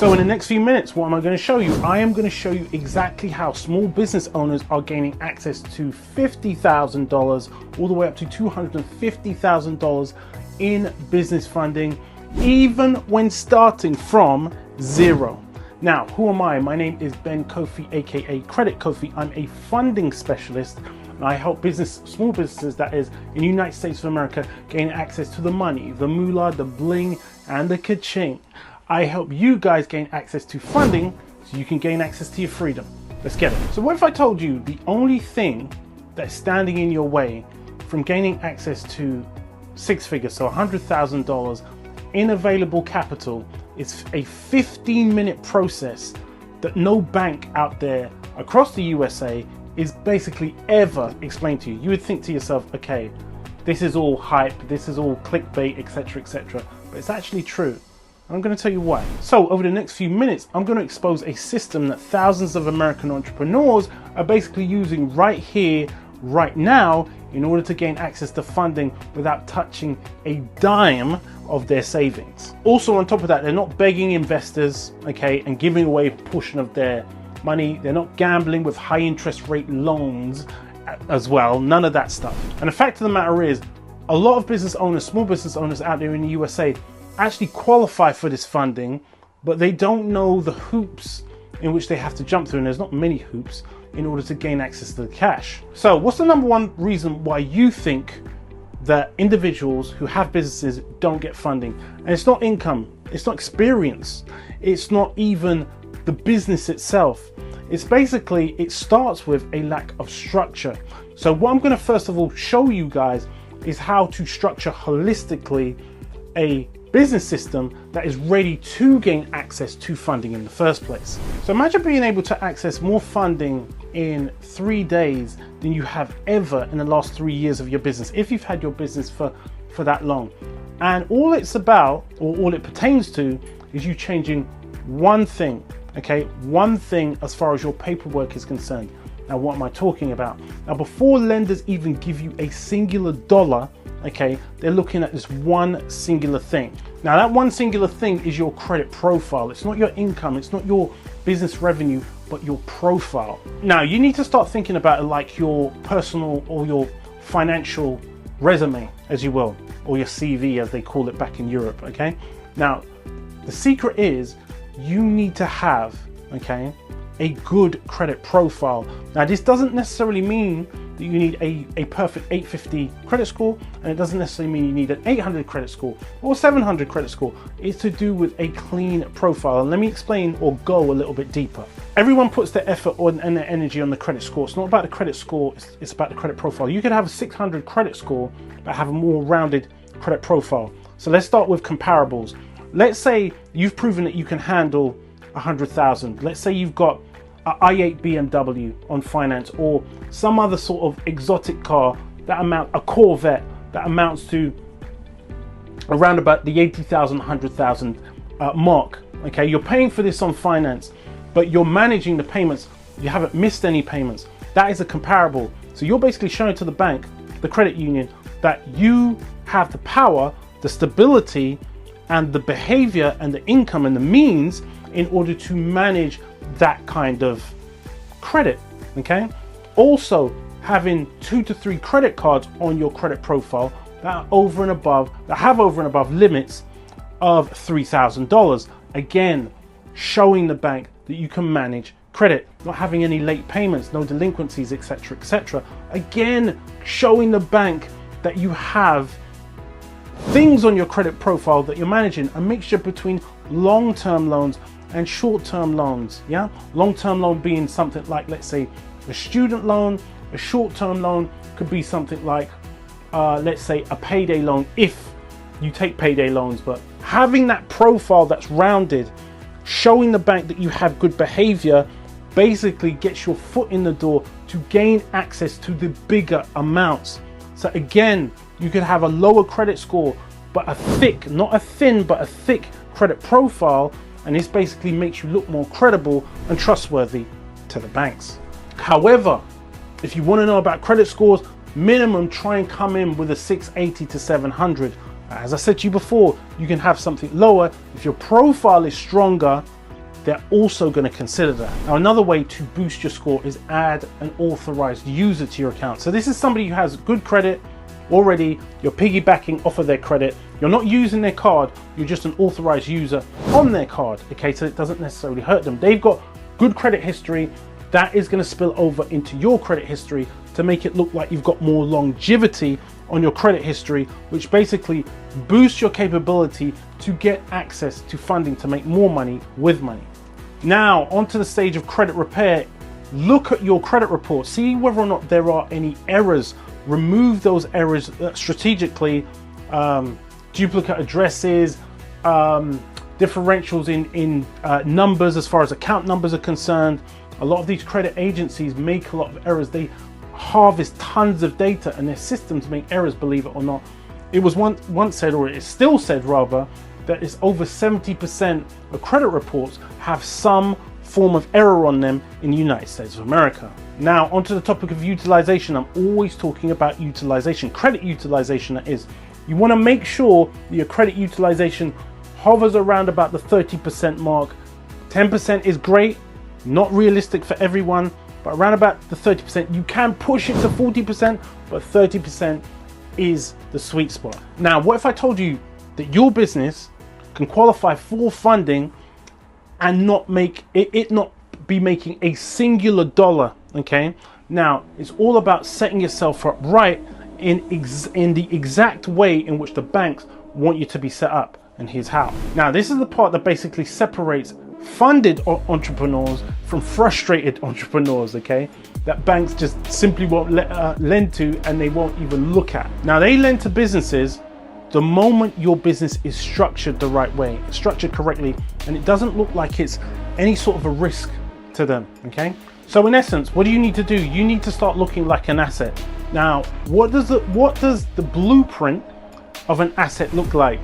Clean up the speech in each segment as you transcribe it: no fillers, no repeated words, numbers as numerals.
So in the next few minutes, what am I going to show you? I am going to show you exactly how small business owners are gaining access to $50,000 all the way up to $250,000 in business funding, even when starting from zero. Now, who am I? My name is Ben Kofi, aka Credit Kofi. I'm a funding specialist, and I help small businesses, that is, in the United States of America, gain access to the money, the moolah, the bling, and the ka-ching. I help you guys gain access to funding so you can gain access to your freedom. Let's get it. So what if I told you the only thing that's standing in your way from gaining access to six figures, so $100,000 in available capital, is a 15-minute process that no bank out there across the USA is basically ever explained to you. You would think to yourself, okay, this is all hype, this is all clickbait, etc., etc. But it's actually true. I'm going to tell you why. So over the next few minutes, I'm going to expose a system that thousands of American entrepreneurs are basically using right here, right now, in order to gain access to funding without touching a dime of their savings. Also, on top of that, they're not begging investors, okay, and giving away a portion of their money. They're not gambling with high interest rate loans as well. None of that stuff. And the fact of the matter is, a lot of business owners, small business owners out there in the USA, actually qualify for this funding, but they don't know the hoops in which they have to jump through, and there's not many hoops in order to gain access to the cash. So what's the number one reason why you think that individuals who have businesses don't get funding? And it's not income, it's not experience, it's not even the business itself. It's basically, it starts with a lack of structure. So what I'm going to first of all show you guys is how to structure holistically a business system that is ready to gain access to funding in the first place. So imagine being able to access more funding in 3 days than you have ever in the last 3 years of your business, if you've had your business for that long. And all it's about, or all it pertains to, is you changing one thing, okay? One thing as far as your paperwork is concerned. Now, what am I talking about? Now, before lenders even give you a singular dollar, okay, they're looking at this one singular thing. Now, that one singular thing is your credit profile. It's not your income, it's not your business revenue, but your profile. Now, you need to start thinking about it like your personal or your financial resume, as you will, or your CV, as they call it back in Europe, okay? Now, the secret is you need to have, okay, a good credit profile. Now, this doesn't necessarily mean that you need a perfect 850 credit score, and it doesn't necessarily mean you need an 800 credit score or 700 credit score. It's to do with a clean profile. And let me explain or go a little bit deeper. Everyone puts their effort and their energy on the credit score. It's not about the credit score, it's about the credit profile. You could have a 600 credit score but have a more rounded credit profile. So let's start with comparables. Let's say you've proven that you can handle 100,000. Let's say you've got an i8 BMW on finance, or some other sort of exotic car a Corvette that amounts to around about the 80,000, 100,000 mark. Okay, you're paying for this on finance, but you're managing the payments. You haven't missed any payments. That is a comparable. So you're basically showing to the bank, the credit union, that you have the power, the stability, and the behavior and the income and the means in order to manage that kind of credit, okay? Also, having 2 to 3 credit cards on your credit profile that have over and above limits of $3,000. Again, showing the bank that you can manage credit, not having any late payments, no delinquencies, etc., etc. Again, showing the bank that you have things on your credit profile that you're managing, a mixture between long-term loans and short-term loans. Yeah, long-term loan being something like, let's say, a student loan. A short-term loan could be something like, let's say, a payday loan, if you take payday loans. But having that profile that's rounded, showing the bank that you have good behavior, basically gets your foot in the door to gain access to the bigger amounts. So again, you could have a lower credit score, but a thick, not a thin, but a thick credit profile. And this basically makes you look more credible and trustworthy to the banks. However, if you want to know about credit scores, minimum try and come in with a 680 to 700. As I said to you before, you can have something lower. If your profile is stronger, they're also going to consider that. Now, another way to boost your score is add an authorized user to your account. So this is somebody who has good credit already, you're piggybacking off of their credit, you're not using their card, you're just an authorized user on their card, okay, so it doesn't necessarily hurt them. They've got good credit history, that is going to spill over into your credit history to make it look like you've got more longevity on your credit history, which basically boosts your capability to get access to funding to make more money with money. Now, onto the stage of credit repair. Look at your credit report, see whether or not there are any errors. Remove those errors strategically, duplicate addresses, differentials in numbers as far as account numbers are concerned. A lot of these credit agencies make a lot of errors. They harvest tons of data and their systems make errors, believe it or not. It was once said, or it's still said rather, that it's over 70% of credit reports have some form of error on them in the United States of America. Now, onto the topic of utilization. I'm always talking about utilization, credit utilization that is. You want to make sure that your credit utilization hovers around about the 30% mark. 10% is great, not realistic for everyone, but around about the 30%. You can push it to 40%, but 30% is the sweet spot. Now, what if I told you that your business can qualify for funding and not make it not be making a singular dollar? Okay, now it's all about setting yourself up right in the exact way in which the banks want you to be set up, and here's how. Now, this is the part that basically separates funded entrepreneurs from frustrated entrepreneurs, okay, that banks just simply won't lend to, and they won't even look at. Now, they lend to businesses the moment your business is structured the right way, structured correctly, and it doesn't look like it's any sort of a risk to them, okay? So in essence, what do you need to do? You need to start looking like an asset. Now, what does the blueprint of an asset look like?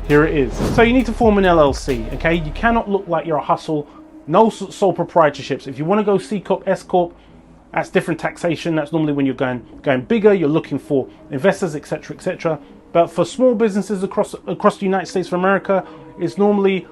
Here it is. So you need to form an LLC, okay? You cannot look like you're a hustle, no sole proprietorships. If you want to go C Corp, S Corp, that's different taxation. That's normally when you're going bigger, you're looking for investors, etc., etc. But for small businesses across the United States of America, it's normally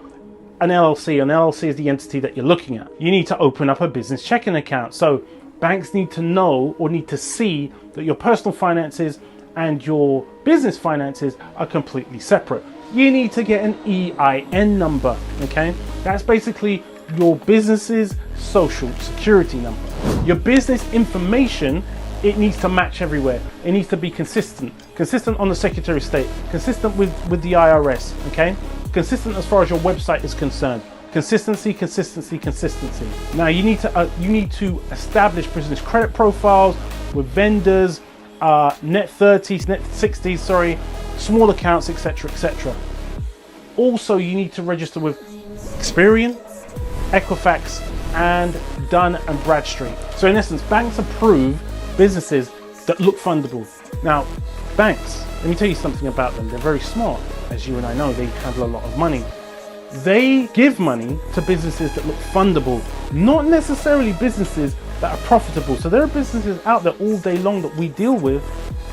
an LLC. An LLC is the entity that you're looking at. You need to open up a business checking account. So banks need to know or need to see that your personal finances and your business finances are completely separate. You need to get an EIN number, okay? That's basically your business's social security number. Your business information, it needs to match everywhere. It needs to be consistent on the Secretary of State, consistent with the IRS, okay? Consistent as far as your website is concerned. Consistency. Now you need to establish business credit profiles with vendors, net 30s, net 60s, sorry, small accounts, etc., etc. Also, you need to register with Experian, Equifax, and Dun & Bradstreet. So in essence, banks approve businesses that look fundable. Now, banks, let me tell you something about them. They're very smart. As you and I know, they handle a lot of money. They give money to businesses that look fundable, not necessarily businesses that are profitable. So there are businesses out there all day long that we deal with.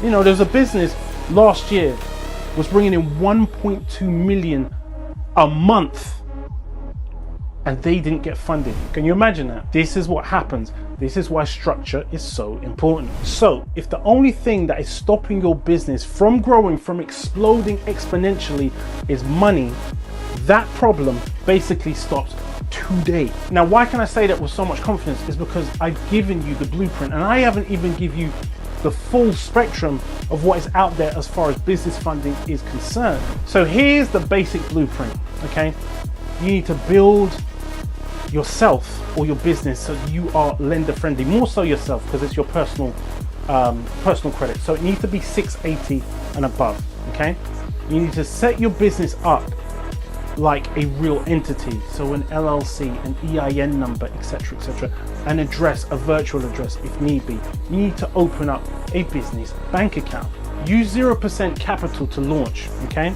You know, there's a business last year was bringing in 1.2 million a month, and they didn't get funded. Can you imagine that? This is what happens. This is why structure is so important. So if the only thing that is stopping your business from growing, from exploding exponentially is money, that problem basically stops today. Now, why can I say that with so much confidence? Is because I've given you the blueprint, and I haven't even given you the full spectrum of what is out there as far as business funding is concerned. So here's the basic blueprint, okay? You need to build yourself or your business so you are lender friendly, more so yourself, because it's your personal credit. So it needs to be 680 and above, okay? You need to set your business up like a real entity, so an LLC, an EIN number, etc., etc., an address, a virtual address if need be. You need to open up a business bank account. Use 0% capital to launch, okay?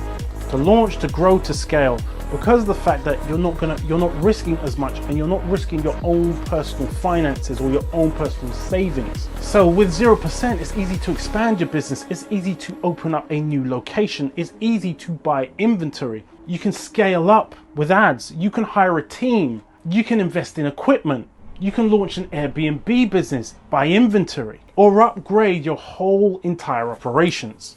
To launch, to grow, to scale, because of the fact that you're not risking as much, and you're not risking your own personal finances or your own personal savings. So with 0%, it's easy to expand your business. It's easy to open up a new location. It's easy to buy inventory. You can scale up with ads. You can hire a team. You can invest in equipment. You can launch an Airbnb business, buy inventory, or upgrade your whole entire operations.